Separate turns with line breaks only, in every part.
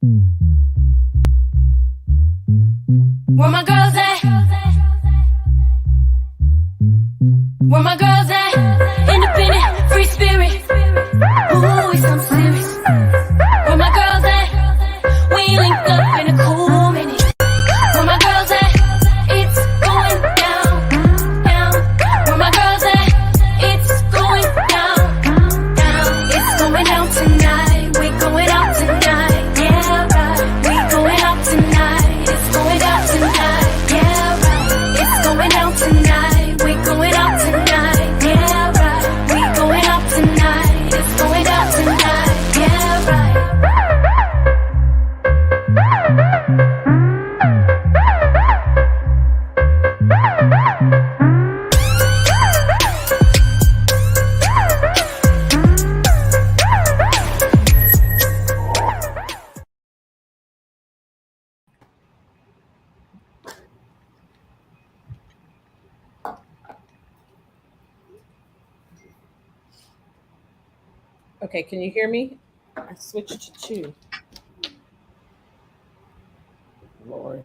Where my girls at? Where my girls at? Independent, free spirit. Ooh, it's something serious. Where my girls at? We link up in a cool minute. Where my girls at? It's going down, down. Where my girls at? It's going down, down. It's going down tonight. We going out tonight. Yeah, right. We going out tonight. It's going down tonight. Yeah, right. It's going down tonight. We going out tonight. Yeah, right. We going out tonight. It's going down tonight. Yeah, right.
Okay, can you hear me? I switched to 2. Lord.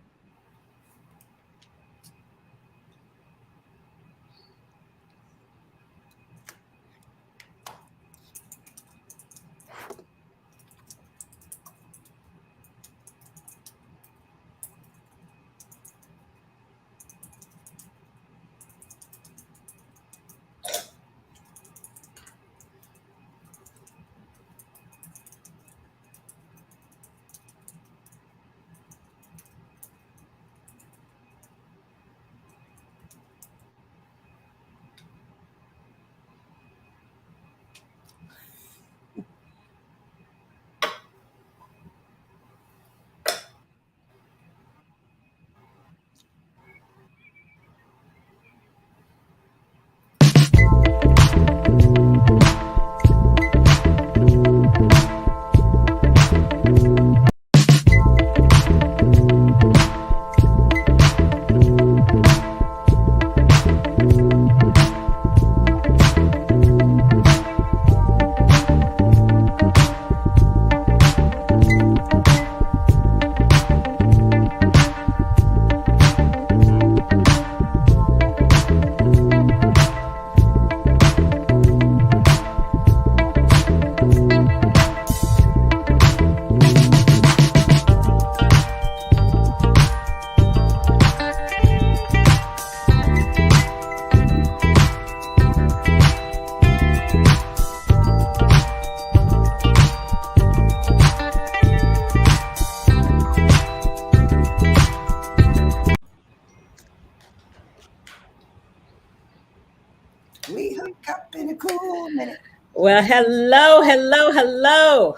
We hook up in a cool minute.
Well, hello, hello, hello.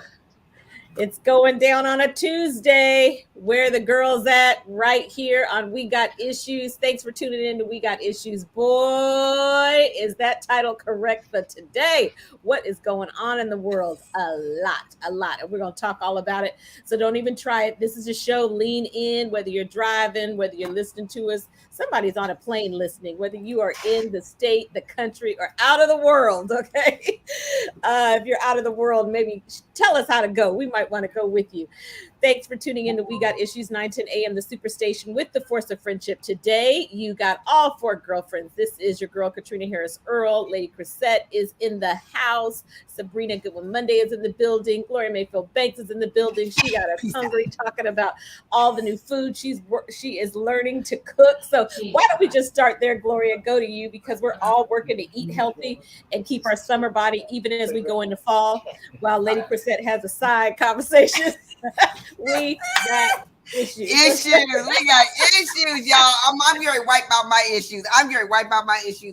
It's going down on a Tuesday. Where the girls at? Right here on We Got Issues. Thanks for tuning in to We Got Issues. Boy, is that title correct for today? What is going on in the world? A lot. And we're going to talk all about it. So don't even try it. This is a show. Lean in, whether you're driving, whether you're listening to us. Somebody's on a plane listening, whether you are in the state, the country, or out of the world, okay? If you're out of the world, maybe tell us how to go. We might want to go with you. Thanks for tuning in to We Got Issues, 9:10 a.m., the Superstation with the Force of Friendship. Today, you got all 4 girlfriends. This is your girl, Katrina Harris Earl. Lady Chrisette is in the house. Sabrina Goodwin Monday is in the building. Gloria Mayfield Banks is in the building. She got us hungry talking about all the new food she is learning to cook. So why don't we just start there, Gloria? Go to you, because we're all working to eat healthy and keep our summer body even as we go into fall, while Lady Chrisette has a side conversation. We got issues.
We got issues, y'all. I'm going to wipe out my issues.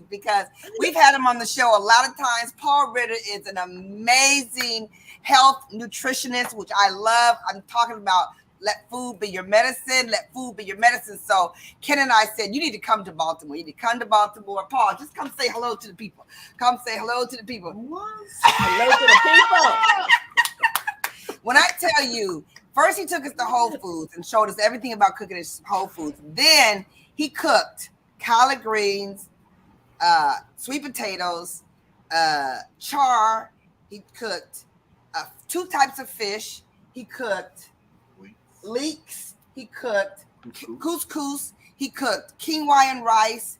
Because we've had him on the show a lot of times. Paul Ritter is an amazing health nutritionist, which I love. I'm talking about let food be your medicine. So Ken and I said, you need to come to Baltimore. Paul, just come say hello to the people. What? Hello to the people. When I tell you, first he took us to Whole Foods and showed us everything about cooking at Whole Foods. Then he cooked collard greens, sweet potatoes, char. He cooked 2 types of fish. He cooked leeks. He cooked couscous. He cooked quinoa and rice.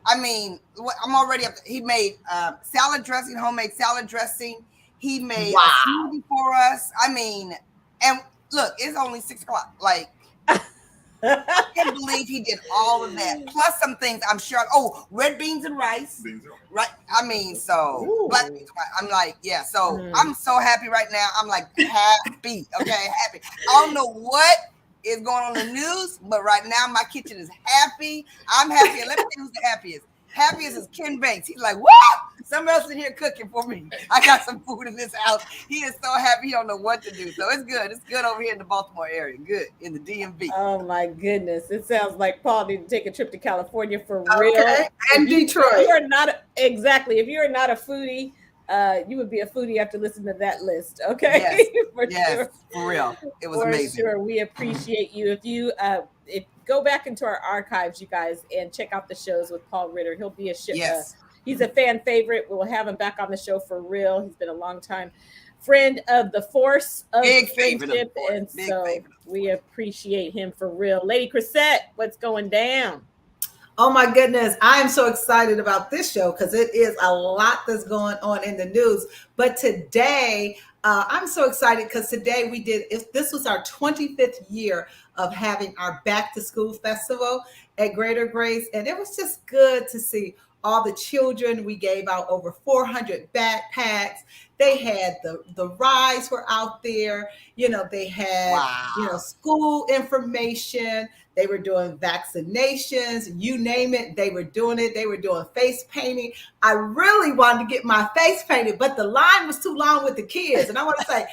I'm already up. He made salad dressing, homemade salad dressing. He made a smoothie for us. And look, it's only 6:00. Like, I can't believe he did all of that. Plus some things I'm sure. Oh, red beans and rice. Right. Black beans and rice. I'm like, yeah. So I'm so happy right now. I'm like happy. Okay, happy. I don't know what is going on in the news, but right now my kitchen is happy. I'm happy. And let me tell you who's the happiest. Happiest is Ken Banks. He's like, what? Somebody else in here cooking for me. I got some food in this house. He is so happy. He don't know what to do. So it's good. It's good over here in the Baltimore area. Good in the DMV.
Oh my goodness! It sounds like Paul needs to take a trip to California for real.
And Detroit.
If you're not If you're not a foodie, you would be a foodie after listening to that list. Okay.
Yes, for real. It was amazing.
Sure. We appreciate you. If you go back into our archives, you guys, and check out the shows with Paul Ritter. He'll be he's a fan favorite. We'll have him back on the show for real. He's been a long time friend of the force of
Big
friendship,
favorite,
and so we appreciate him for real. Lady Chrisette, what's going down?
Oh my goodness, I am so excited about this show because it is a lot that's going on in the news. But today, I'm so excited because today this was our 25th year of having our Back to School Festival at Greater Grace. And it was just good to see all the children. We gave out over 400 backpacks. They had the rides were out there. They had, school information. They were doing vaccinations, you name it. They were doing it. They were doing face painting. I really wanted to get my face painted, but the line was too long with the kids. And I want to say,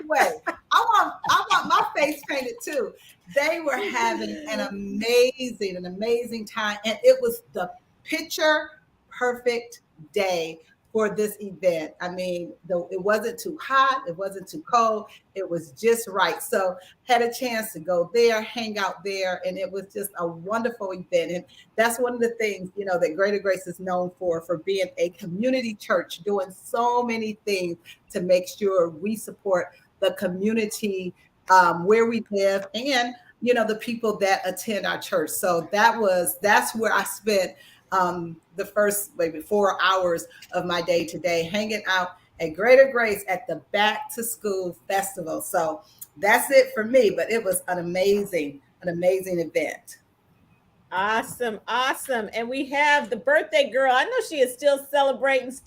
wait, I want my face painted too. They were having an amazing time. And it was the picture perfect day for this event. It wasn't too hot, it wasn't too cold, it was just right. So had a chance to go there, hang out there, and it was just a wonderful event. And that's one of the things, that Greater Grace is known for being a community church, doing so many things to make sure we support the community where we live and, the people that attend our church. So that's where I spent the first maybe 4 hours of my day today, hanging out at Greater Grace at the Back to School Festival. So that's it for me, but it was an amazing event.
Awesome. And we have the birthday girl. I know she is still celebrating. So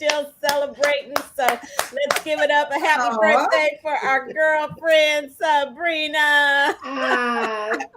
let's give it up. A happy birthday for our girlfriend, Sabrina.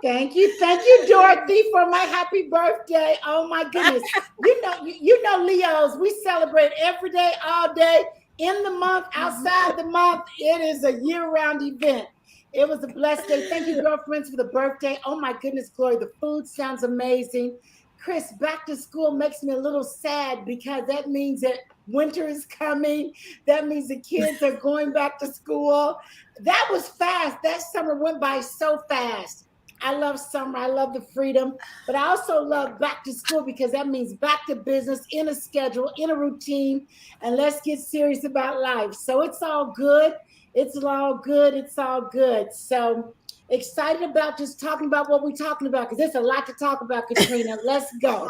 Thank you, Dorothy, for my happy birthday. Oh my goodness. You know, Leos, we celebrate every day, all day, in the month, outside the month. It is a year-round event. It was a blessed day. Thank you, girlfriends, for the birthday. Oh my goodness, Glory. The food sounds amazing. Chris, back to school makes me a little sad because that means that winter is coming. That means the kids are going back to school. That was fast. That summer went by so fast. I love summer. I love the freedom, but I also love back to school because that means back to business, in a schedule, in a routine, and let's get serious about life. So it's all good. It's all good. So excited about just talking about what we're talking about because there's a lot to talk about, Katrina. Let's go.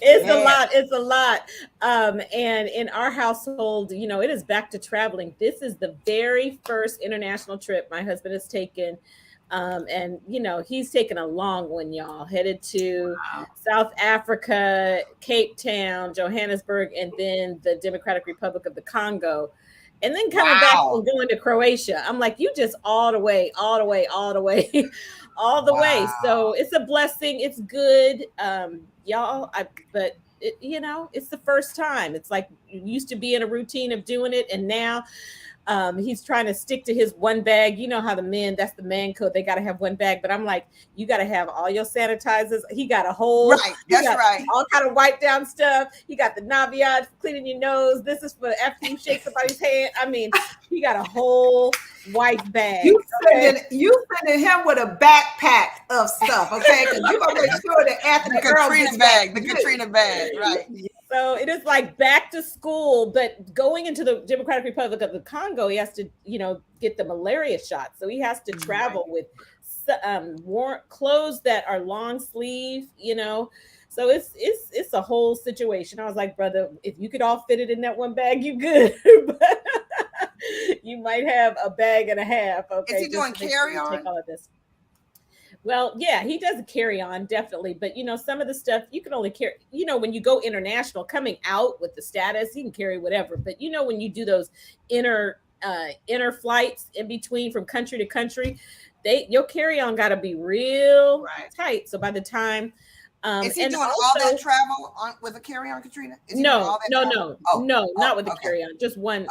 It's a lot. And in our household, it is back to traveling. This is the very first international trip my husband has taken. And he's taken a long one, y'all, headed to South Africa, Cape Town, Johannesburg, and then the Democratic Republic of the Congo. And then coming back and going to Croatia. I'm like, you just all the way. So it's a blessing. It's good. Y'all, it's the first time. It's like you used to be in a routine of doing it. And now he's trying to stick to his one bag. You know how that's the man code. They got to have one bag. But I'm like, you got to have all your sanitizers. He got a whole, all kind of wipe down stuff. He got the Naviade for cleaning your nose. This is for after you shake somebody's hand. He got a whole white bag.
You sending him with a backpack of stuff, okay? Because you gonna make sure that Anthony
the Katrina bag, right?
So it is like back to school, but going into the Democratic Republic of the Congo, he has to, get the malaria shot. So he has to travel with clothes that are long sleeve, So it's a whole situation. I was like, brother, if you could all fit it in that one bag, you good. But you might have a bag and a half. Okay,
is he doing carry on?
Take all of this. Well, yeah, he does carry on, definitely. But, some of the stuff you can only carry, when you go international, coming out with the status, you can carry whatever. But, when you do those inner flights in between from country to country, your carry-on got to be real tight. So by the time...
is he doing all that travel with a carry-on, Katrina?
No, not with the carry-on. Just one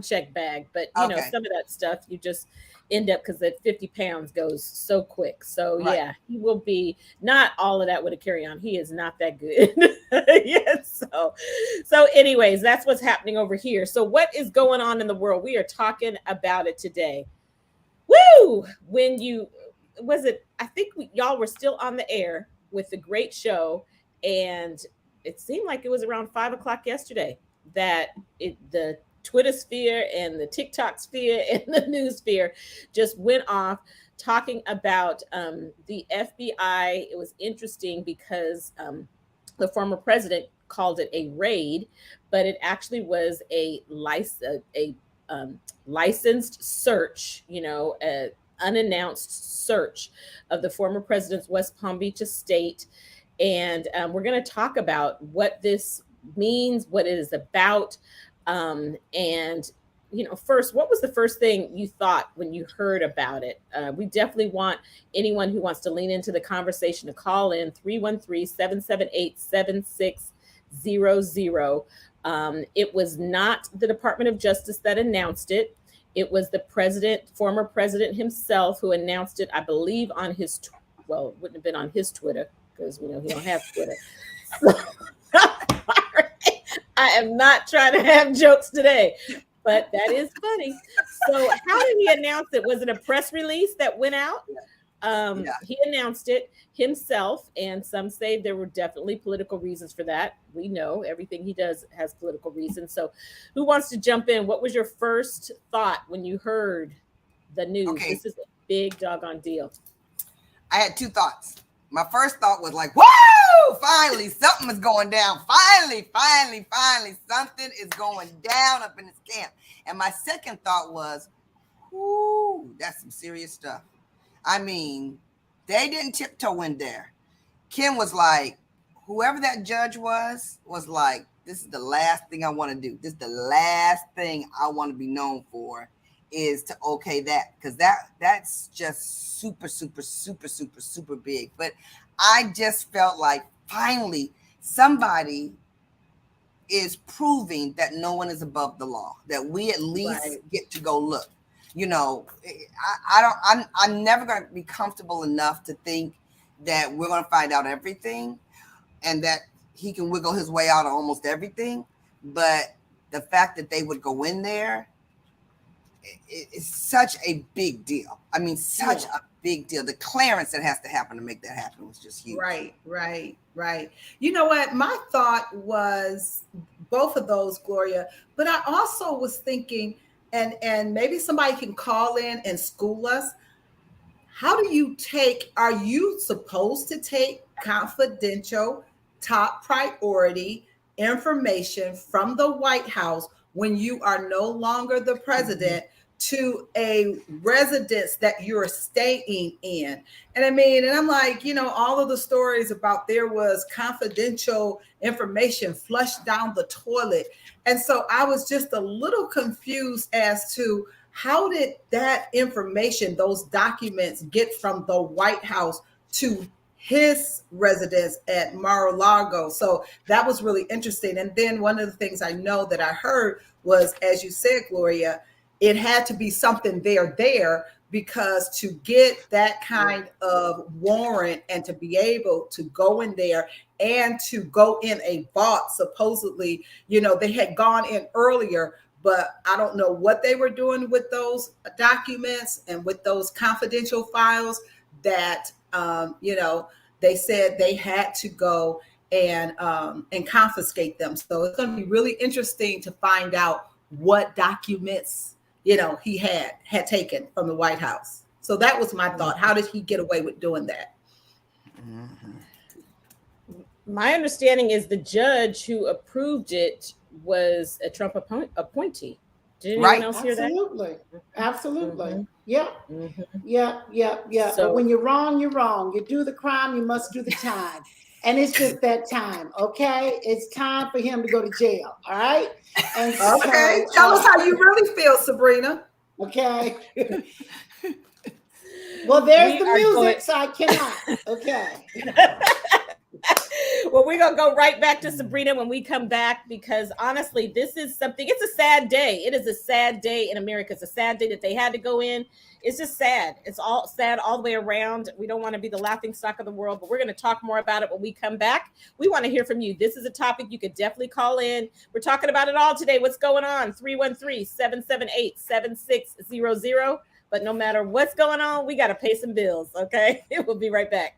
check bag. But, some of that stuff you just end up, because that 50 pounds goes so quick. So yeah, he will be not all of that with a carry-on. He is not that good. Yes. So anyways, that's what's happening over here. So what is going on in the world? We are talking about it today. Woo! I think y'all were still on the air with the great show, and it seemed like it was around 5:00 yesterday that the Twitter sphere and the TikTok sphere and the news sphere just went off talking about the FBI. It was interesting because the former president called it a raid, but it actually was a licensed search, an unannounced search of the former president's West Palm Beach estate. And we're going to talk about what this means, what it is about. And, first, what was the first thing you thought when you heard about it? We definitely want anyone who wants to lean into the conversation to call in 313-778-7600. It was not the Department of Justice that announced it. It was the former president himself who announced it, I believe, on his, it wouldn't have been on his Twitter, because we know he don't have Twitter. I am not trying to have jokes today, but that is funny. So how did he announce it? Was it a press release that went out? He announced it himself, and some say there were definitely political reasons for that. We know everything he does has political reasons. So who wants to jump in? What was your first thought when you heard the news? Okay. This is a big doggone deal.
I had two thoughts. My first thought was like, whoa, finally, something is going down. Finally, something is going down up in this camp. And my second thought was, ooh, that's some serious stuff. I mean, they didn't tiptoe in there. Kim was like, whoever that judge was like, this is the last thing I want to do. This is the last thing I want to be known for, is to okay that, because that's just super big. But I just felt like finally somebody is proving that no one is above the law, that we at least get to go look. I'm never going to be comfortable enough to think that we're going to find out everything and that he can wiggle his way out of almost everything. But the fact that they would go in there, it's such a big deal. I mean, such a big deal. The clearance that has to happen to make that happen was just huge.
Right. You know what? My thought was both of those, Gloria, but I also was thinking, and maybe somebody can call in and school us. Are you supposed to take confidential, top priority information from the White House when you are no longer the president to a residence that you're staying in? And I'm like, all of the stories about there was confidential information flushed down the toilet. And so I was just a little confused as to how did that information, those documents, get from the White House to his residence at Mar-a-Lago. So that was really interesting. And then one of the things I know that I heard was, as you said, Gloria, it had to be something there, because to get that kind of warrant and to be able to go in there and to go in a vault, supposedly, they had gone in earlier, but I don't know what they were doing with those documents and with those confidential files that, they said they had to go and confiscate them. So it's going to be really interesting to find out what documents he had taken from the White House. So that was my thought. How did he get away with doing that?
My understanding is the judge who approved it was a Trump appointee. Did anyone else hear that?
Absolutely.
Mm-hmm.
Yep.
Mm-hmm.
Yep.
So,
but when you're wrong, you're wrong. You do the crime, you must do the time. And it's just that time, okay? It's time for him to go to jail, all right? And
okay, tell us how you really feel, Sabrina.
Okay. Well, there's the music, so I cannot. Okay.
Well, we're going to go right back to Sabrina when we come back, because honestly, this is something, it's a sad day. It is a sad day in America. It's a sad day that they had to go in. It's just sad. It's all sad all the way around. We don't want to be the laughing stock of the world, but we're going to talk more about it when we come back. We want to hear from you. This is a topic you could definitely call in. We're talking about it all today. What's going on? 313-778-7600. But no matter what's going on, we got to pay some bills. Okay. We'll be right back.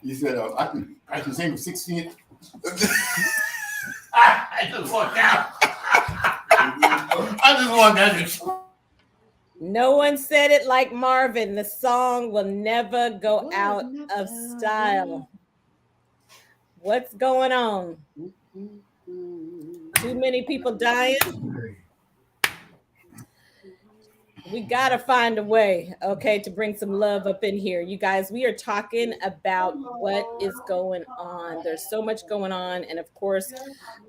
He said, I can sing 16. I just walked out. I just walked out.
No one said it like Marvin. The song will never go out of style. What's going on? Too many people dying. We gotta find a way, okay, to bring some love up in here. You guys, we are talking about what is going on. There's so much going on. And of course,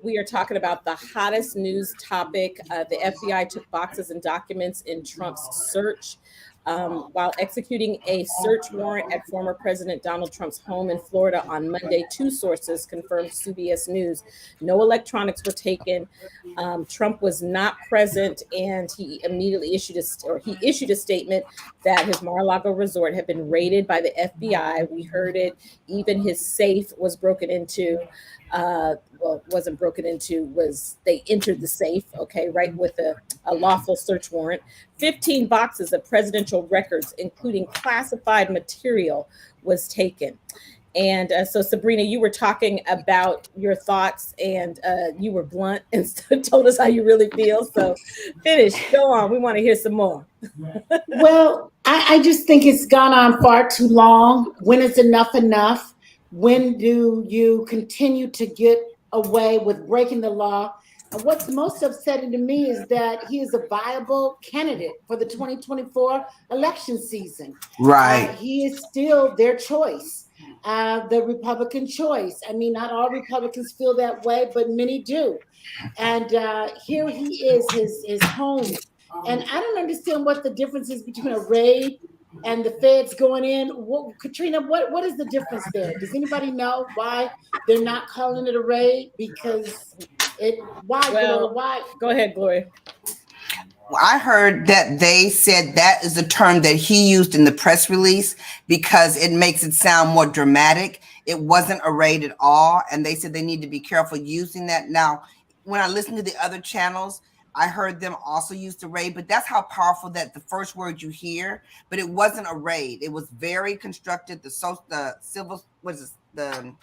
we are talking about the hottest news topic. The FBI took boxes and documents in Trump's search. While executing a search warrant at former President Donald Trump's home in Florida on Monday, two sources confirmed CBS News. No electronics were taken. Trump was not present, and he immediately issued a statement that his Mar-a-Lago resort had been raided by the FBI. We heard it. Even his safe was broken into. Wasn't broken into, was they entered the safe, okay, right, with a lawful search warrant. 15 boxes of presidential records, including classified material, was taken. And so, Sabrina, you were talking about your thoughts, and you were blunt and told us how you really feel. So finish, go on. We want to hear some more.
Well, I just think it's gone on far too long. When is enough enough? When do you continue to get away with breaking the law? And what's most upsetting to me is that he is a viable candidate for the 2024 election season.
Right.
He is still their choice, the Republican choice. I mean, not all Republicans feel that way, but many do. And here he is, his home. And I don't understand what the difference is between a raid and the feds going in. Katrina, what is the difference there? Does anybody know why they're not calling it a raid? Because why?
Go ahead, Gloria.
I heard that they said that is the term that he used in the press release because it makes it sound more dramatic. It wasn't a raid at all. And they said they need to be careful using that. Now, when I listened to the other channels, I heard them also use the raid, but that's how powerful that the first word you hear, but it wasn't a raid. It was very constructed. The civil, what is this? The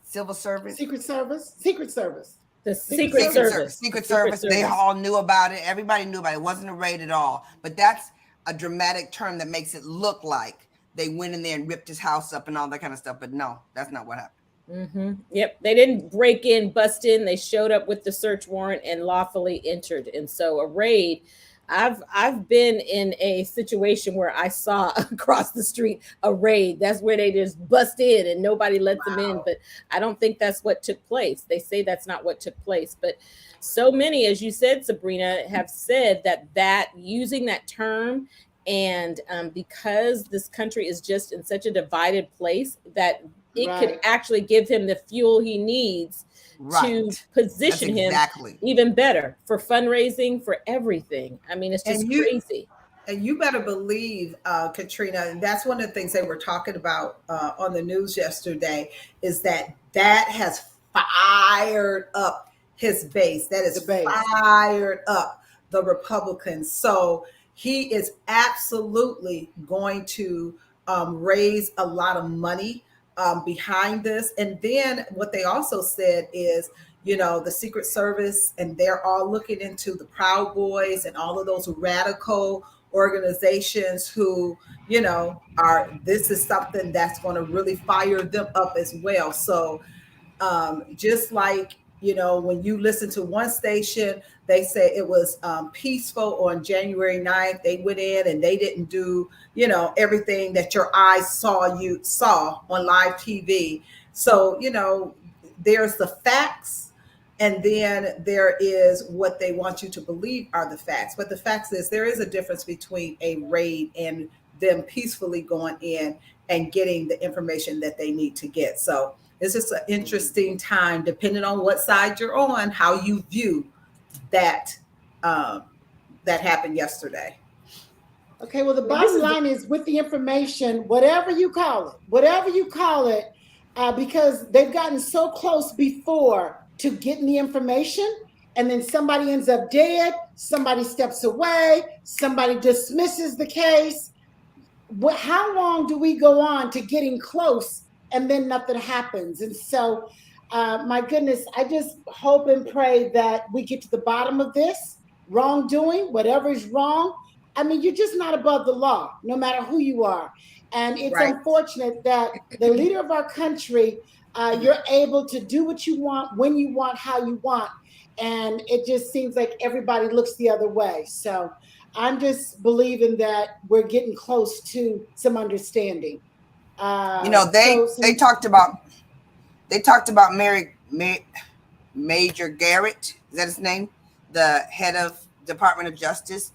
civil service?
Secret Service.
The Secret Service.
They all knew about it. Everybody knew about it. It wasn't a raid at all. But that's a dramatic term that makes it look like they went in there and ripped his house up and all that kind of stuff. But no, that's not what happened.
Mm-hmm. Yep, they didn't break in, bust in. They showed up with the search warrant and lawfully entered. And so a raid. I've been in a situation where I saw across the street a raid. That's where they just bust in and nobody lets them in. But I don't think that's what took place. They say that's not what took place. But so many, as you said, Sabrina, have said that using that term, and because this country is just in such a divided place, that it could actually give him the fuel he needs to position him even better for fundraising, for everything. I mean, it's just crazy.
And you better believe, Katrina, and that's one of the things they were talking about on the news yesterday, is that has fired up his base. That is fired up the Republicans. So he is absolutely going to raise a lot of money behind this. And then what they also said is, the Secret Service, and they're all looking into the Proud Boys and all of those radical organizations who, this is something that's going to really fire them up as well. So just like, when you listen to one station, they say it was peaceful on January 9th. They went in and they didn't do, everything that your eyes saw on live TV. So, there's the facts, and then there is what they want you to believe are the facts. But the facts is there is a difference between a raid and them peacefully going in and getting the information that they need to get. So it's just an interesting time, depending on what side you're on, how you view that that happened yesterday.
Okay, well, the bottom line is, with the information, whatever you call it, because they've gotten so close before to getting the information, and then somebody ends up dead, somebody steps away, somebody dismisses the case. How long do we go on to getting close and then nothing happens? And so, my goodness, I just hope and pray that we get to the bottom of this wrongdoing, whatever is wrong. I mean, you're just not above the law, no matter who you are. And it's unfortunate that the leader of our country, you're able to do what you want, when you want, how you want. and it just seems like everybody looks the other way. So I'm just believing that we're getting close to some understanding.
You know,
So
they
some
talked about Major Garrett. Is that his name? The head of Department of Justice.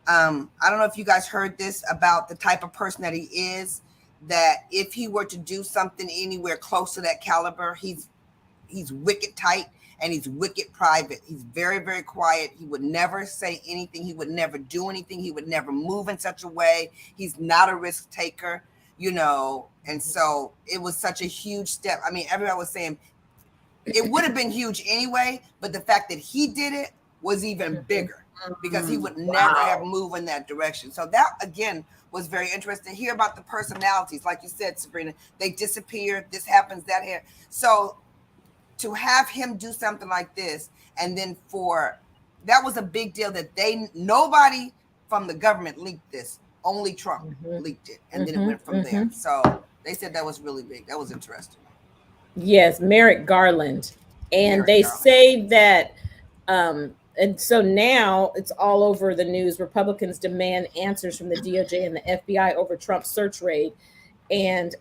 I don't know if you guys heard this about the type of person that he is. That if he were to do something anywhere close to that caliber, he's wicked tight and he's wicked private. He's very, very quiet. He would never say anything. He would never do anything. He would never move in such a way. He's not a risk taker, you know. And so it was such a huge step. I mean, everybody was saying it would have been huge anyway, but the fact that he did it was even bigger because he would never have moved in that direction. So that, again, was very interesting to hear about the personalities. Like you said, Sabrina, they disappear. This happens, that here. So to have him do something like this, and then that was a big deal that nobody from the government leaked this. Only Trump leaked it, and then it went from there. So they said that was really big. That was interesting.
Yes, Merrick Garland. And they say that, and so now it's all over the news. Republicans demand answers from the DOJ and the FBI over Trump's search raid. And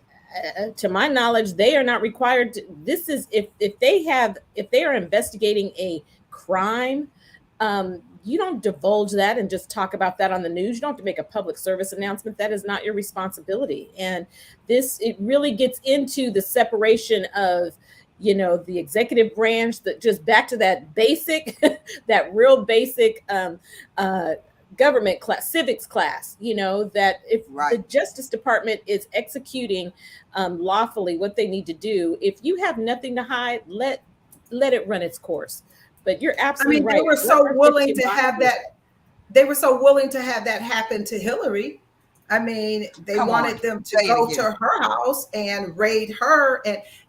to my knowledge, they are not required to. This is if they are investigating a crime, you don't divulge that and just talk about that on the news. You don't have to make a public service announcement. That is not your responsibility. And it really gets into the separation of, you know, the executive branch, that just back to that basic, that real basic government class, civics class, you know, that if the Justice Department is executing lawfully what they need to do, if you have nothing to hide, let it run its course. But you're absolutely right.
They were so willing to have that. They were so willing to have that happen to Hillary. I mean, they wanted them to go to her house and raid her,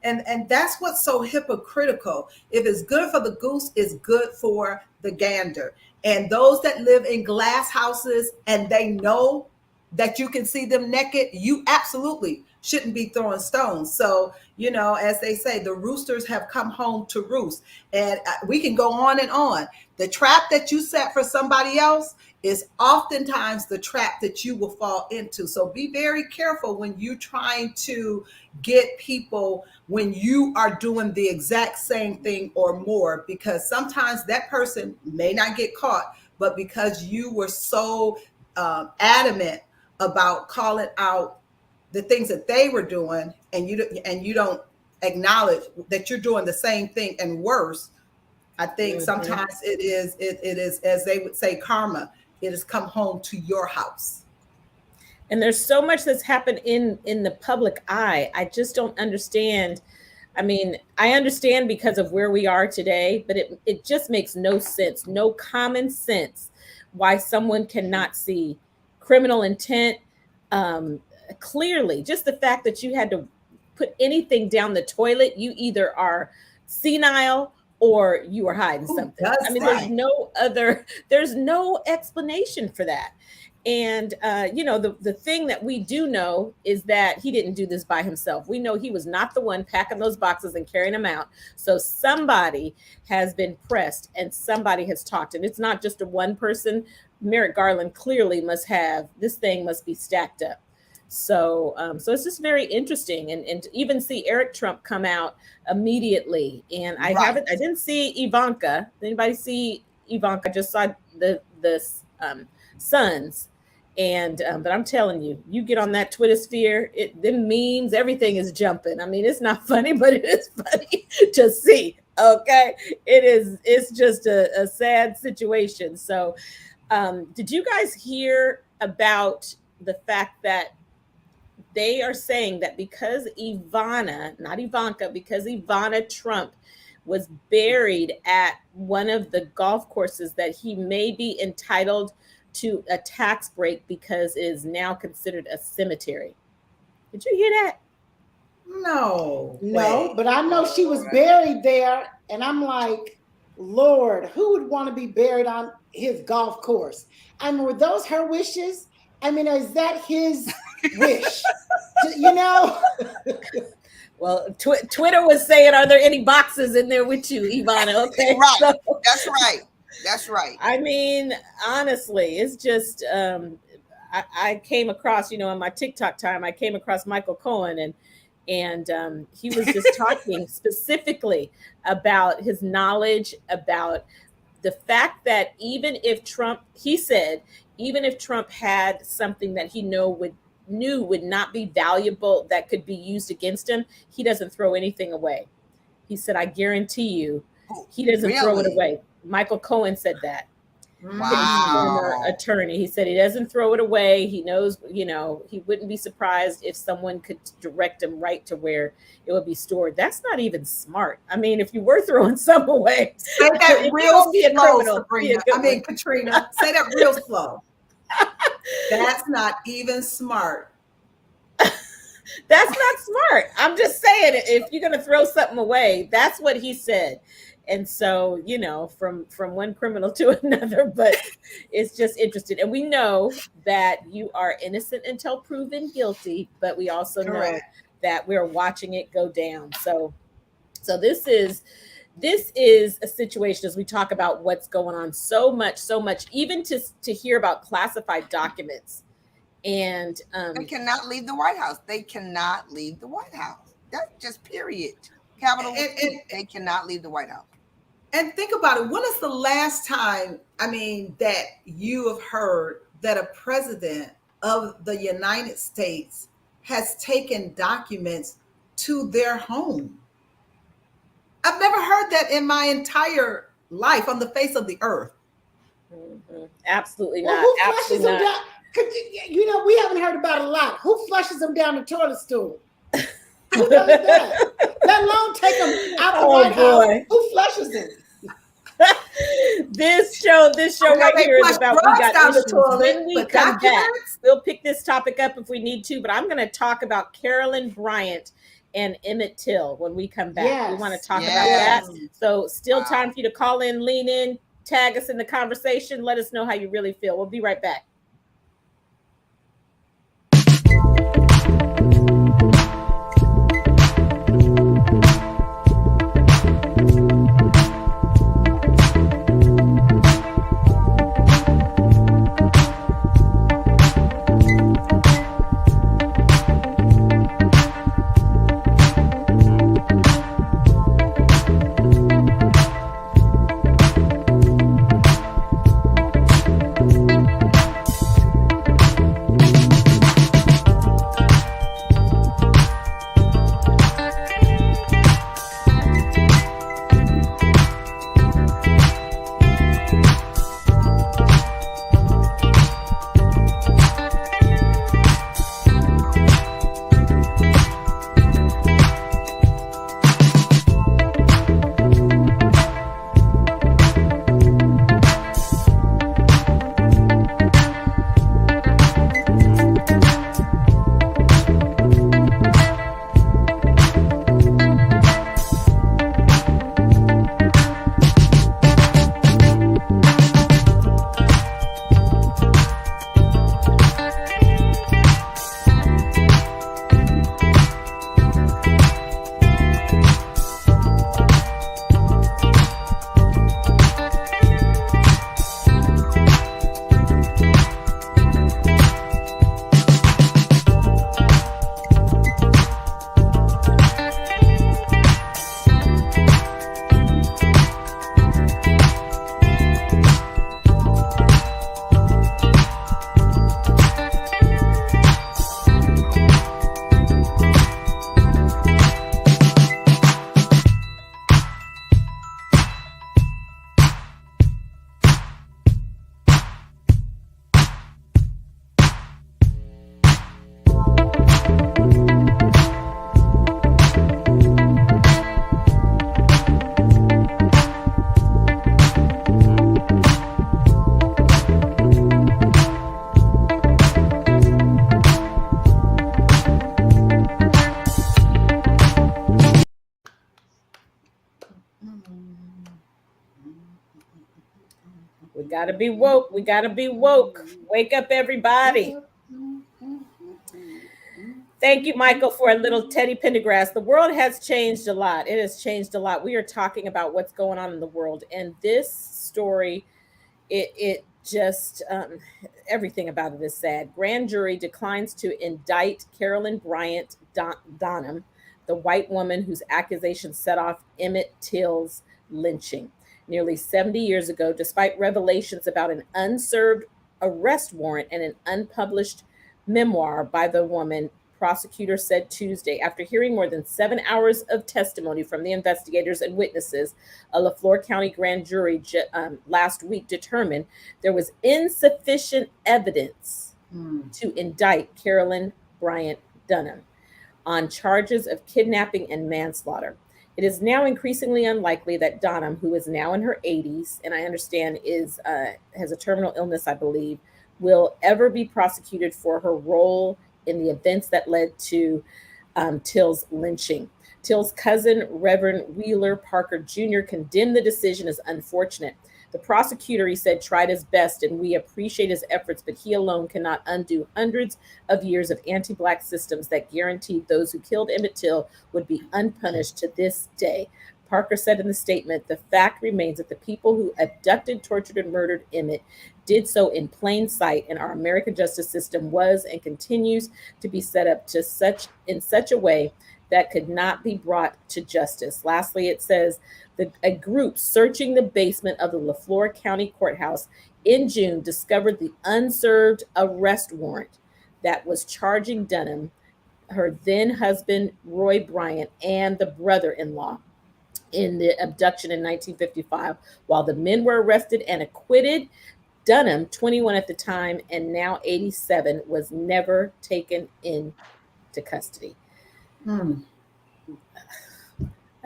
and that's what's so hypocritical. If it's good for the goose, it's good for the gander. And those that live in glass houses and they know that you can see them naked, you absolutely shouldn't be throwing stones. So, you know, as they say, the roosters have come home to roost. And we can go on and on. The trap that you set for somebody else is oftentimes the trap that you will fall into. So be very careful when you're trying to get people when you are doing the exact same thing or more, because sometimes that person may not get caught, but because you were so adamant about calling out the things that they were doing, and you don't acknowledge that you're doing the same thing and worse. I think sometimes it is, as they would say, karma. It has come home to your house.
And there's so much that's happened in the public eye. I just don't understand. I mean, I understand because of where we are today, but it just makes no sense, no common sense why someone cannot see criminal intent clearly. Just the fact that you had to put anything down the toilet, you either are senile or you are hiding something. I mean, there's no explanation for that. And, you know, the thing that we do know is that he didn't do this by himself. We know he was not the one packing those boxes and carrying them out. So somebody has been pressed and somebody has talked. And it's not just a one person. Merrick Garland clearly this thing must be stacked up. So it's just very interesting. And to even see Eric Trump come out immediately. And I didn't see Ivanka. Did anybody see Ivanka? I just saw the sons. And but I'm telling you, you get on that Twitter sphere, them memes, everything is jumping. I mean, it's not funny, but it is funny to see. Okay, it's just a sad situation. So did you guys hear about the fact that they are saying that because because Ivana Trump was buried at one of the golf courses, that he may be entitled to a tax break because it is now considered a cemetery? Did you hear that?
No, but I know she was buried there, and I'm like, Lord, who would want to be buried on his golf course? I mean, were those her wishes? I mean, is that his wish? You know?
Well, Twitter was saying, "Are there any boxes in there with you, Ivana?" Okay,
Right.
so,
That's right. That's right.
I mean, honestly, it's just I came across, in my TikTok time, I came across Michael Cohen, and he was just talking specifically about his knowledge about the fact that he said, even if Trump had something that he knew would not be valuable that could be used against him, he doesn't throw anything away. He said, I guarantee you, he doesn't throw it
Really?
away. Michael Cohen said that. His former
Wow.
attorney. He said he doesn't throw it away. He knows, he wouldn't be surprised if someone could direct him right to where it would be stored. That's not even smart. I mean, if you were throwing some away,
Say that
if
real
you're gonna be a
slow,
criminal, be a
Sabrina.
good one.
Katrina. Say that real slow. That's not even smart.
That's not smart. I'm just saying, if you're going to throw something away, that's what he said. And so, from one criminal to another, but it's just interesting. And we know that you are innocent until proven guilty, but we also know
Correct.
that we're watching it go down. So this is a situation, as we talk about what's going on, so much, even to hear about classified documents. And
They cannot leave the White House. They cannot leave the White House. That's just period. Capital. They cannot leave the White House.
And think about it. When is the last time, that you have heard that a president of the United States has taken documents to their home? I've never heard that in my entire life on the face of the earth.
Absolutely
Well,
not.
who flushes
Absolutely
them
not.
down? We haven't heard about it a lot. Who flushes them down the toilet stool? Who does that? Let alone take them out the White House. Who flushes them?
This show right here is about we got
down the
issues.
toilet,
When we
but
come back,
documents?
we'll pick this topic up if we need to, but I'm going to talk about Carolyn Bryant and Emmett Till when we come back.
Yes.
We want to talk
Yes.
about that. So still time for you to call in, lean in, tag us in the conversation. Let us know how you really feel. We'll be right back. We gotta be woke. We gotta be woke. Wake up, everybody. Thank you, Michael, for a little Teddy Pendergrass. The world has changed a lot. It has changed a lot. We are talking about what's going on in the world, and this story, it just everything about it is sad. Grand jury declines to indict Carolyn Bryant Donham, the white woman whose accusations set off Emmett Till's lynching nearly 70 years ago, despite revelations about an unserved arrest warrant and an unpublished memoir by the woman. Prosecutor said Tuesday, after hearing more than 7 hours of testimony from the investigators and witnesses, a LaFleur County grand jury last week determined there was insufficient evidence to indict Carolyn Bryant Donham on charges of kidnapping and manslaughter. It is now increasingly unlikely that Donham, who is now in her 80s, and I understand has a terminal illness, I believe, will ever be prosecuted for her role in the events that led to Till's lynching. Till's cousin, Reverend Wheeler Parker Jr., condemned the decision as unfortunate. The prosecutor, he said, tried his best, and we appreciate his efforts, but he alone cannot undo hundreds of years of anti-Black systems that guaranteed those who killed Emmett Till would be unpunished to this day. Parker said in the statement, the fact remains that the people who abducted, tortured, and murdered Emmett did so in plain sight, and our American justice system was and continues to be set up in such a way that could not be brought to justice. Lastly, it says a group searching the basement of the LaFleur County Courthouse in June discovered the unserved arrest warrant that was charging Donham, her then husband, Roy Bryant, and the brother-in-law in the abduction in 1955. While the men were arrested and acquitted, Donham, 21 at the time and now 87, was never taken into custody. I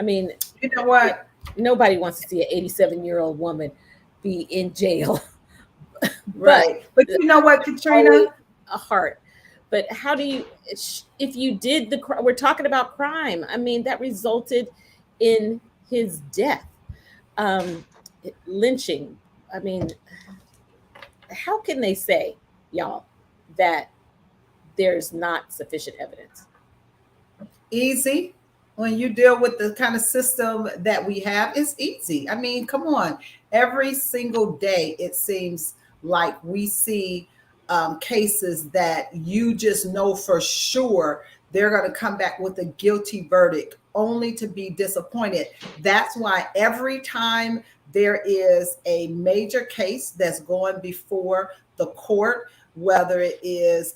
mean,
you know what?
Nobody wants to see an 87-year-old woman be in jail.
Right. But you know what, Katrina?
A heart. But how do you, if you did we're talking about crime. I mean, that resulted in his death. Lynching. I mean, how can they say, y'all, that there's not sufficient evidence?
Easy. When you deal with the kind of system that we have, it's easy. I mean, come on. Every single day, it seems like we see cases that you just know for sure they're going to come back with a guilty verdict, only to be disappointed. That's why every time there is a major case that's going before the court, whether it is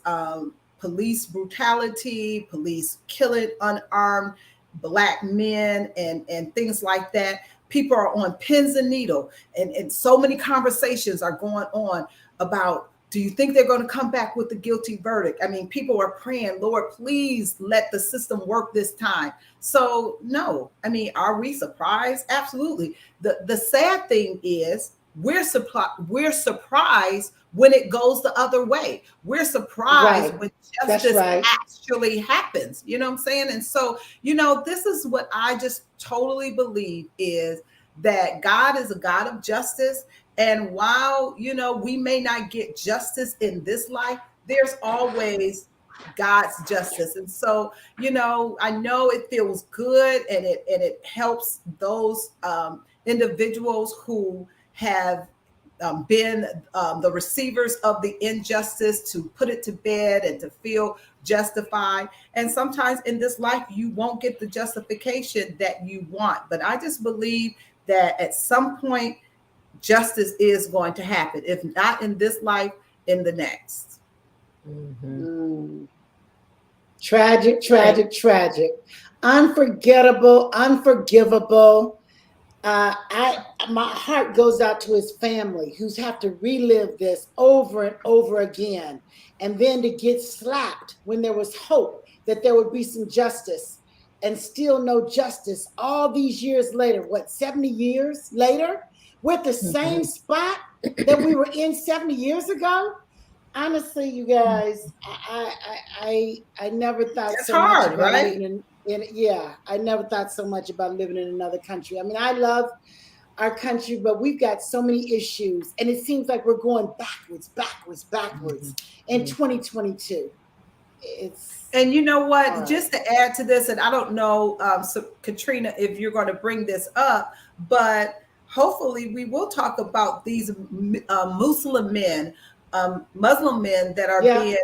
police brutality, police killing unarmed Black men, and things like that, people are on pins and needles, and so many conversations are going on about, do you think they're going to come back with a guilty verdict? I mean, people are praying, Lord, please let the system work this time. So no, I mean, are we surprised? Absolutely. The sad thing is we're surprised when it goes the other way. We're surprised when justice actually happens. You know what I'm saying? And so, this is what I just totally believe, is that God is a God of justice. And while, we may not get justice in this life, there's always God's justice. And so, I know it feels good, and it helps those individuals who have been the receivers of the injustice to put it to bed and to feel justified. And sometimes in this life, you won't get the justification that you want. But I just believe that at some point, justice is going to happen. If not in this life, in the next.
Tragic, tragic, tragic. Unforgettable, unforgivable. My heart goes out to his family, who's have to relive this over and over again, and then to get slapped when there was hope that there would be some justice, and still no justice all these years later. 70 years later, we're at the same spot that we were in 70 years ago. Honestly, you guys, I never thought
it's
so
hard,
much about
right?
I never thought so much about living in another country. I mean, I love our country, but we've got so many issues, and it seems like we're going backwards in 2022. it's
And you know what?
hard.
Just to add to this, and I don't know, so Katrina, if you're going to bring this up, but hopefully we will talk about these Muslim men that are
Yeah,
being,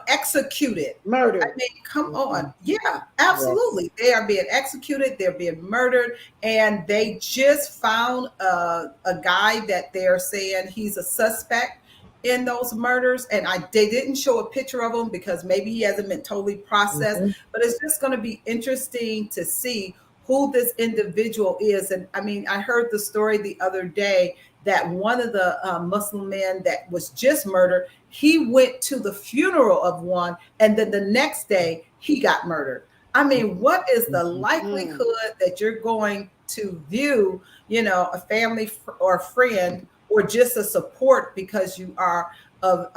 executed. I
murdered.
mean, come
Mhm.
on. Yeah,
Yes.
absolutely. They are being executed. They're being murdered. And they just found a guy that they're saying he's a suspect in those murders. And they didn't show a picture of him because maybe he hasn't been totally processed.
Mhm.
But it's just going to be interesting to see who this individual is. And I mean, I heard the story the other day that one of the Muslim men that was just murdered, he went to the funeral of one, and then the next day he got murdered. I mean, what is the
Mhm.
likelihood that you're going to view, a family or a friend or just a support because you are of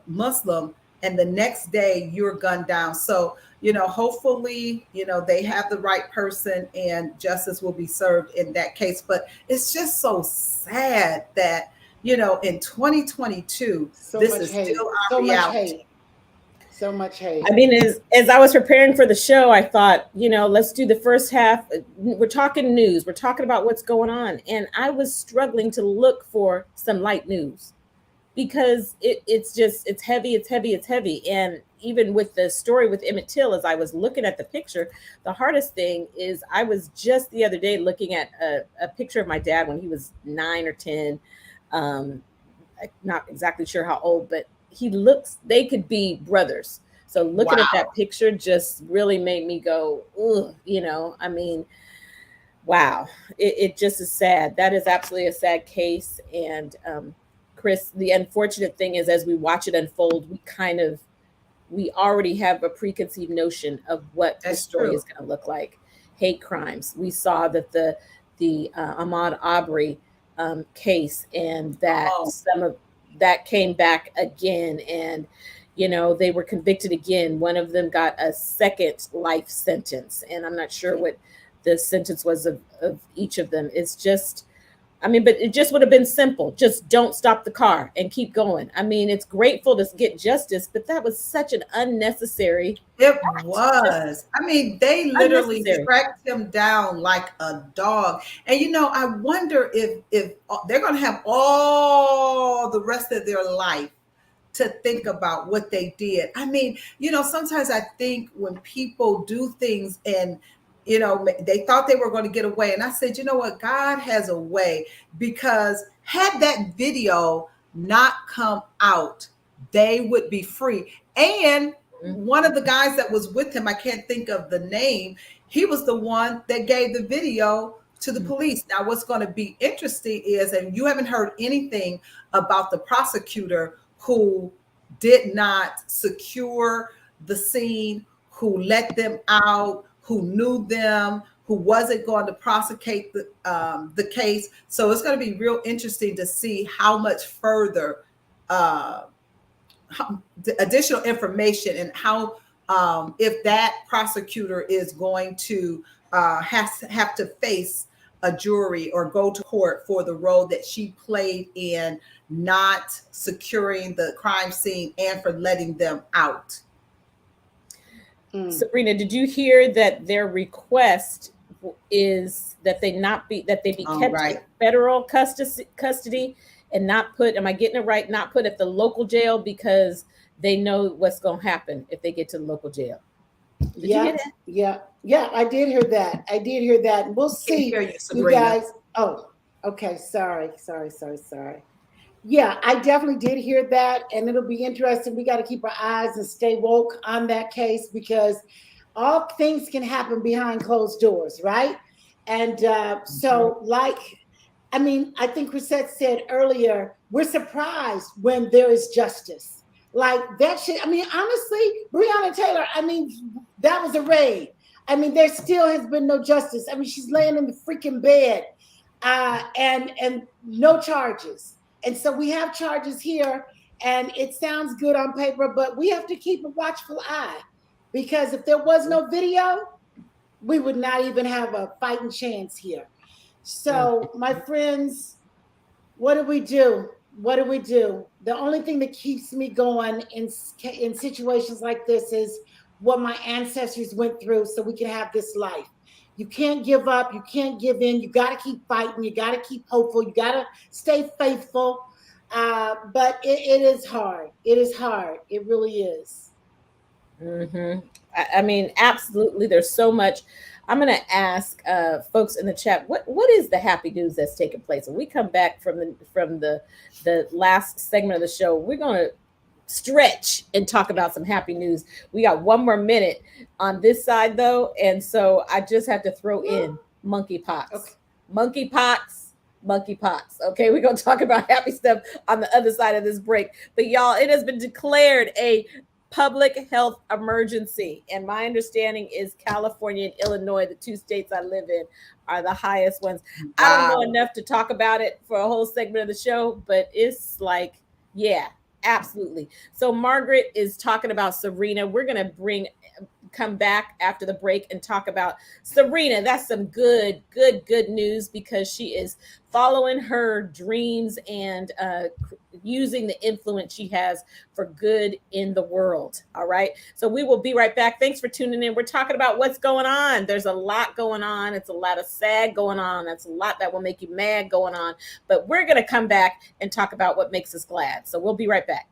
Muslim, and the next day you're gunned down? So, hopefully, they have the right person and justice will be served in that case. But it's just so sad that, in 2022,
So
this
much
is still
hate.
our
So much
reality.
hate. So much hate.
I mean, as I was preparing for the show, I thought, let's do the first half. We're talking news. We're talking about what's going on, and I was struggling to look for some light news because it's heavy, it's heavy, it's heavy. And even with the story with Emmett Till, as I was looking at the picture, the hardest thing is I was just the other day looking at a picture of my dad when he was 9 or 10. Um, I'm not exactly sure how old, but they could be brothers. So looking at
Wow.
that picture just really made me go, ugh, I mean, wow, it just is sad. That is absolutely a sad case. And Chris, the unfortunate thing is, as we watch it unfold, we already have a preconceived notion of what the
That's
story
true.
is going to look like. Hate crimes. We saw that the Ahmaud Arbery case, and that
Oh,
some of that came back again, and they were convicted again. One of them got a second life sentence, and I'm not sure what the sentence was of each of them. It's just, I mean, but it just would have been simple. Just don't stop the car and keep going. I mean, it's grateful to get justice, but that was such an unnecessary
it
act. Just
was. I mean, they literally
unnecessary.
tracked him down like a dog. And I wonder if they're going to have all the rest of their life to think about what they did. I mean, sometimes I think when people do things and they thought they were going to get away, and I said, you know what, God has a way, because had that video not come out, they would be free. And
Mhm.
one of the guys that was with him, I can't think of the name, he was the one that gave the video to the police. Now, what's going to be interesting is, and you haven't heard anything about the prosecutor who did not secure the scene, who let them out, who knew them, who wasn't going to prosecute the case. So it's going to be real interesting to see how much further uh, additional information, and how if that prosecutor is going to have to face a jury or go to court for the role that she played in not securing the crime scene and for letting them out.
Mm.
Sabrina, did you hear that their request is that they be
All
kept in
right.
federal custody and not put, am I getting it right? Not put at the local jail, because they know what's going to happen if they get to the local jail. Did you hear
Yeah,
that?
yeah, yeah. I did hear that. I did hear that. And we'll
Can't
see,
hear you,
you
Sabrina.
guys. Oh, okay. Sorry. Yeah, I definitely did hear that, and it'll be interesting. We got to keep our eyes and stay woke on that case, because all things can happen behind closed doors, right? And so, like, I mean, I think Chrisette said earlier, we're surprised when there is justice. Like that shit. I mean, honestly, Breonna Taylor, I mean, that was a raid. I mean, there still has been no justice. I mean, she's laying in the freaking bed, and no charges. And so we have charges here, and it sounds good on paper, but we have to keep a watchful eye, because if there was no video, we would not even have a fighting chance here. So, my friends, what do we do? what do? The only thing that keeps me going in situations like this is what my ancestors went through so we can have this life. You can't give up. You can't give in. You got to keep fighting. You got to keep hopeful. You got to stay faithful. But it is hard. It is hard. It really is.
Mm-hmm. I mean, absolutely. There's so much. I'm going to ask folks in the chat what is the happy news that's taking place. When we come back from the last segment of the show, we're going to stretch and talk about some happy news. We got one more minute on this side though, and so I just have to throw in monkeypox.
Okay.
Monkeypox. Okay, we're gonna talk about happy stuff on the other side of this break. But y'all, it has been declared a public health emergency, and my understanding is California and Illinois, the two states I live in, are the highest ones. Wow. I don't know enough to talk about it for a whole segment of the show, but it's like, yeah, absolutely. So Margaret is talking about Serena. We're going to come back after the break and talk about Serena. That's some good news, because she is following her dreams and using the influence she has for good in the world. All right. So we will be right back. Thanks for tuning in. We're talking about what's going on. There's a lot going on. It's a lot of sad going on. That's a lot that will make you mad going on. But we're going to come back and talk about what makes us glad. So we'll be right back.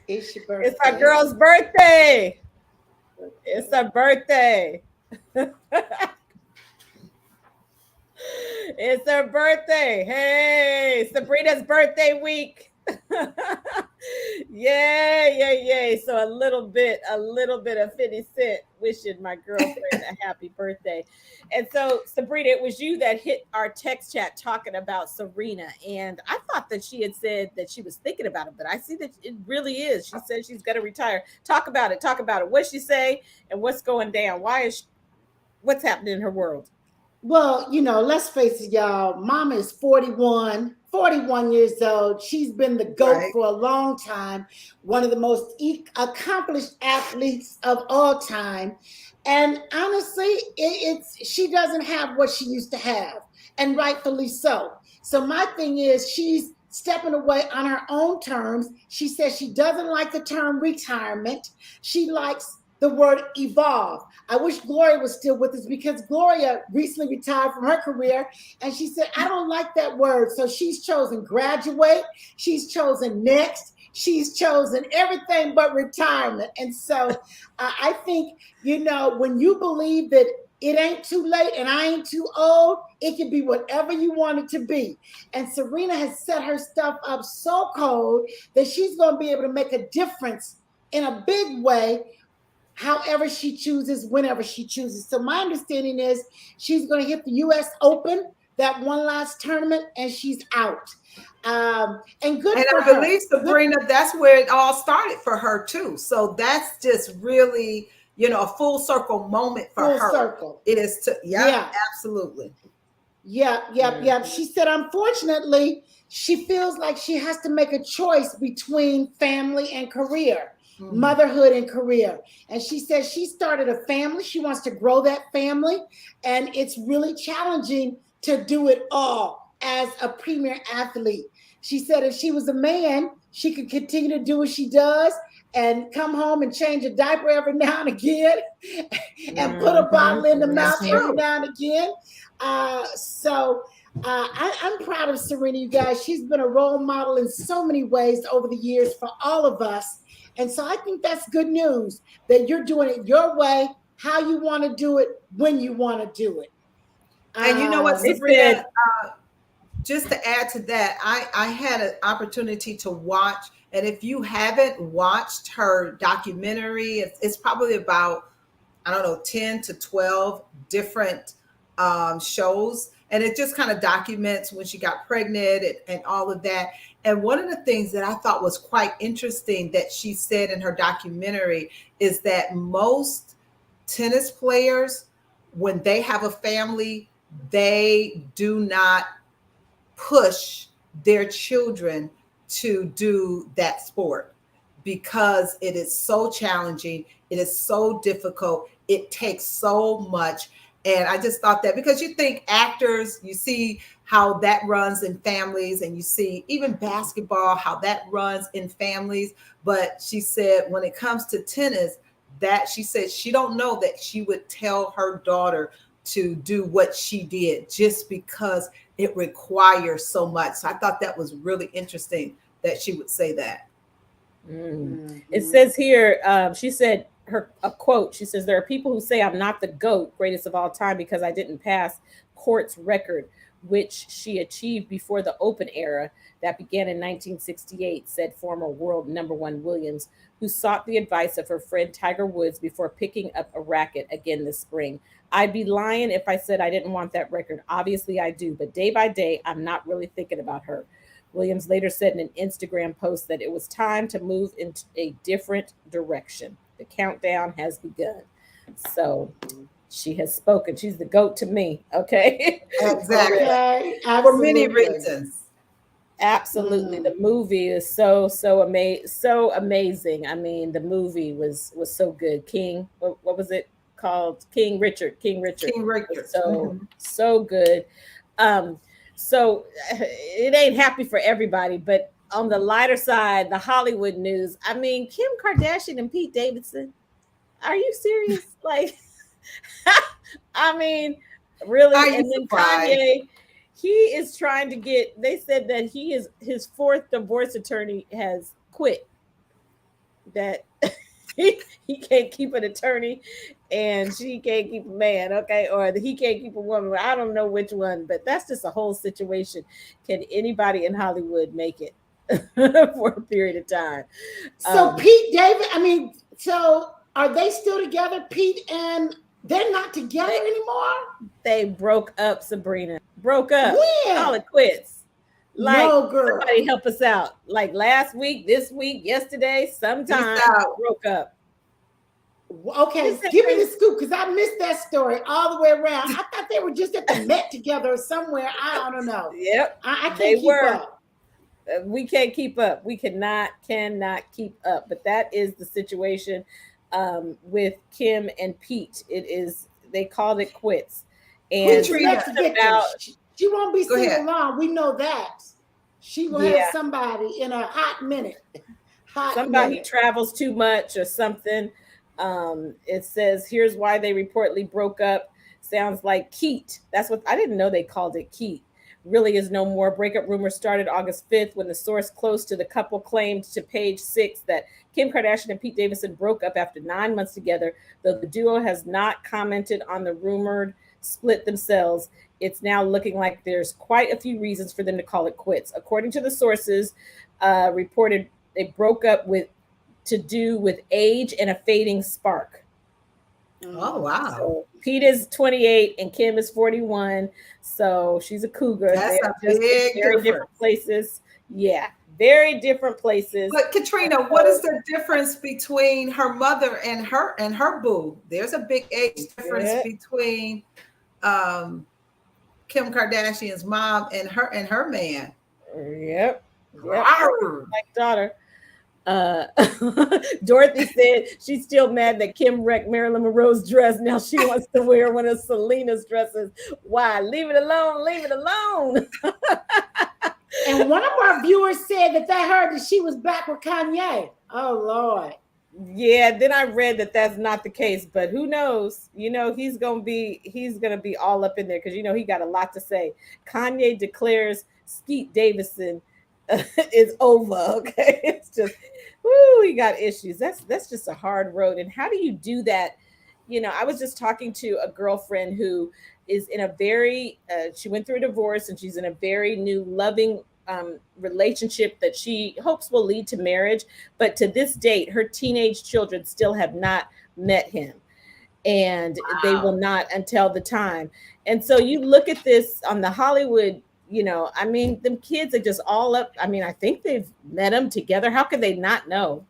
It's your birthday.
It's our girl's birthday. It's her birthday. It's her birthday. Hey, Sabrina's birthday week. Yay. So a little bit of 50 Cent wishing my girlfriend a happy birthday. And so, Sabrina, it was you that hit our text chat talking about Serena. And I thought that she had said that she was thinking about it, but I see that it really is. She said she's going to retire. Talk about it. What'd she say and what's going down? What's happening in her world?
Well, let's face it, y'all. Mama is 41 years old. She's been the GOAT for a long time. One of the most accomplished athletes of all time. And honestly, she doesn't have what she used to have, and rightfully so. So my thing is, she's stepping away on her own terms. She says she doesn't like the term retirement. She likes the word evolve. I wish Gloria was still with us, because Gloria recently retired from her career, and she said, I don't like that word. So she's chosen graduate. She's chosen next. she's chosen everything but retirement. And so I think, when you believe that it ain't too late and I ain't too old, it can be whatever you want it to be. And Serena has set her stuff up so cold that she's going to be able to make a difference in a big way, however she chooses, whenever she chooses. So my understanding is she's going to hit the U.S. Open, that one last tournament, and she's out. And good
And
for
I
her.
believe, Sabrina, that's where it all started for her too. So that's just really, a full circle moment for her.
Full circle.
It is
Yeah.
Absolutely.
Yeah. She said, unfortunately, she feels like she has to make a choice between family and career, motherhood and career. And she says she started a family. She wants to grow that family. And it's really challenging to do it all as a premier athlete. She said if she was a man, she could continue to do what she does and come home and change a diaper every now and again and put a bottle in the mouth every now and again. So I'm proud of Serena, you guys. She's been a role model in so many ways over the years for all of us. And so I think that's good news that you're doing it your way, how you want to do it, when you want to do it.
And you know what, Sabrina, just to add to that, I had an opportunity to watch, and if you haven't watched her documentary, it's probably about, 10 to 12 different shows. And it just kind of documents when she got pregnant and all of that. And one of the things that I thought was quite interesting that she said in her documentary is that most tennis players, when they have a family, they do not push their children to do that sport because it is so challenging. It is so difficult. It takes so much. And I just thought that because you think actors, you see how that runs in families, and you see even basketball, how that runs in families. But she said when it comes to tennis, that she said she don't know that she would tell her daughter to do what she did just because it requires so much. So I thought that was really interesting that she would say that.
It says here, she said a quote. She says, there are people who say I'm not the GOAT, greatest of all time, because I didn't pass Court's record, which she achieved before the Open era that began in 1968, said former world number one Williams, who sought the advice of her friend Tiger Woods before picking up a racket again this spring. I'd be lying if I said I didn't want that record. Obviously I do, but day by day, I'm not really thinking about her. Williams later said in an Instagram post that it was time to move into a different direction. The countdown has begun. So she has spoken. She's the GOAT to me. Okay.
Exactly.
Okay,
For many reasons.
Absolutely. The movie is so amazing. I mean, the movie was so good. King, what was it called? King Richard. So good. So it ain't happy for everybody, but on the lighter side, the Hollywood news, I mean, Kim Kardashian and Pete Davidson, are you serious? Like, I mean, really? And then Kanye, he is trying to get, they said that his fourth divorce attorney has quit, that he can't keep an attorney and she can't keep a man, okay? Or he can't keep a woman. I don't know which one, but that's just a whole situation. Can anybody in Hollywood make it for a period of time?
So Pete David, so are they still together, Pete, and they're not together anymore?
They broke up, Sabrina. Broke up.
When?
Call it quits. Like,
no, girl.
Somebody help us out. Like last week, this week, yesterday, sometime broke up.
Okay, give me the scoop because I missed that story all the way around. I thought they were just at the Met together or somewhere. I don't know.
Yep,
I can't keep up.
We can't keep up. We cannot keep up. But that is the situation with Kim and Pete. It is, they called it quits. And
she won't be single long. We know that. She will have somebody in a hot minute.
Somebody travels too much or something. It says here's why they reportedly broke up. Sounds like Keat. That's what I didn't know they called it Keat. really is no more. Breakup rumors started August 5th when the source close to the couple claimed to Page Six that Kim Kardashian and Pete Davidson broke up after 9 months together, though the duo has not commented on the rumored split themselves. It's now looking like there's quite a few reasons for them to call it quits. According to the sources, reported they broke up with to do with age and a fading spark.
Oh, wow.
So Pete is 28 and Kim is 41. So she's a cougar.
That's
They're
a
just in
big
very different
difference.
places. Yeah, very different places.
But Katrina, what is the difference between her mother and her boo? There's a big age difference between Kim Kardashian's mom and her man.
Yep. My daughter. Dorothy said she's still mad that Kim wrecked Marilyn Monroe's dress. Now she wants to wear one of Selena's dresses. Why? Leave it alone. Leave it alone.
And one of our viewers said that they heard that she was back with Kanye. Oh, Lord.
Yeah, then I read that that's not the case, but who knows? You know, he's gonna be all up in there because you know he got a lot to say. Kanye declares Skeet Davidson is over. Okay, it's just, whoo, he got issues. That's just a hard road. And how do you do that? You know, I was just talking to a girlfriend who is in a very, she went through a divorce and she's in a very new, loving relationship that she hopes will lead to marriage. But to this date, her teenage children still have not met him. And they will not until the time. And so you look at this on the Hollywood, you know, I mean, them kids are just all up. I mean, I think they've met them together. How could they not know?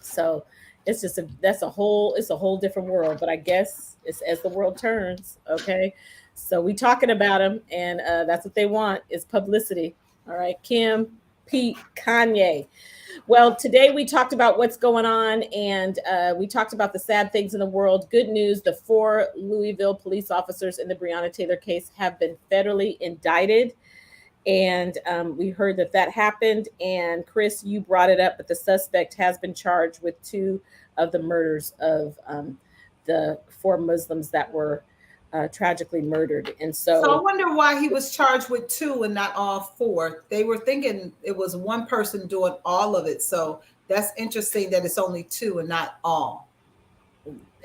So it's just it's a whole different world. But I guess it's as the world turns. Okay. So we talking about them, and that's what they want is publicity. All right, Kim, Pete, Kanye. Well, today we talked about what's going on, and we talked about the sad things in the world. Good news, the 4 Louisville police officers in the Breonna Taylor case have been federally indicted. And we heard that happened. And Chris, you brought it up, but the suspect has been charged with 2 of the murders of the 4 Muslims that were tragically murdered. And so
I wonder why he was charged with 2 and not all 4. They were thinking it was one person doing all of it. So that's interesting that it's only 2 and not all.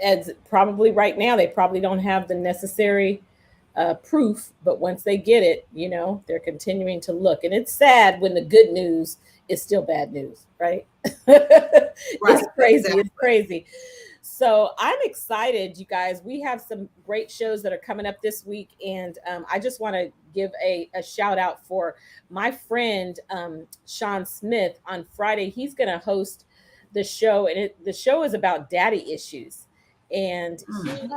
As probably right now, they probably don't have the necessary proof, but once they get it, you know, they're continuing to look. And it's sad when the good news is still bad news, right? It's crazy. Exactly. It's crazy. So I'm excited, you guys. We have some great shows that are coming up this week. And I just want to give a shout out for my friend, Sean Smith. On Friday, he's going to host the show. And the show is about daddy issues. And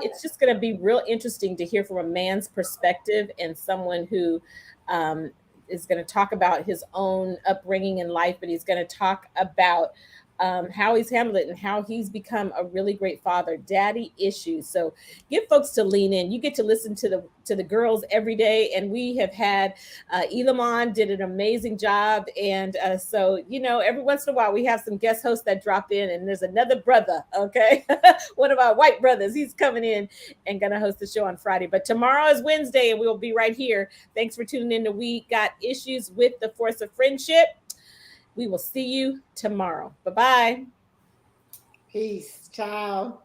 it's just going to be real interesting to hear from a man's perspective and someone who is going to talk about his own upbringing in life, but he's going to talk about how he's handled it and how he's become a really great father. Daddy issues. So get folks to lean in. You get to listen to the girls every day, and we have had Elamon did an amazing job, and so you know, every once in a while we have some guest hosts that drop in, and there's another brother, okay, one of our white brothers. He's coming in and gonna host the show on Friday, but tomorrow is Wednesday, and we'll be right here. Thanks for tuning in to We Got Issues with the Force of Friendship. We will see you tomorrow. Bye-bye.
Peace. Ciao.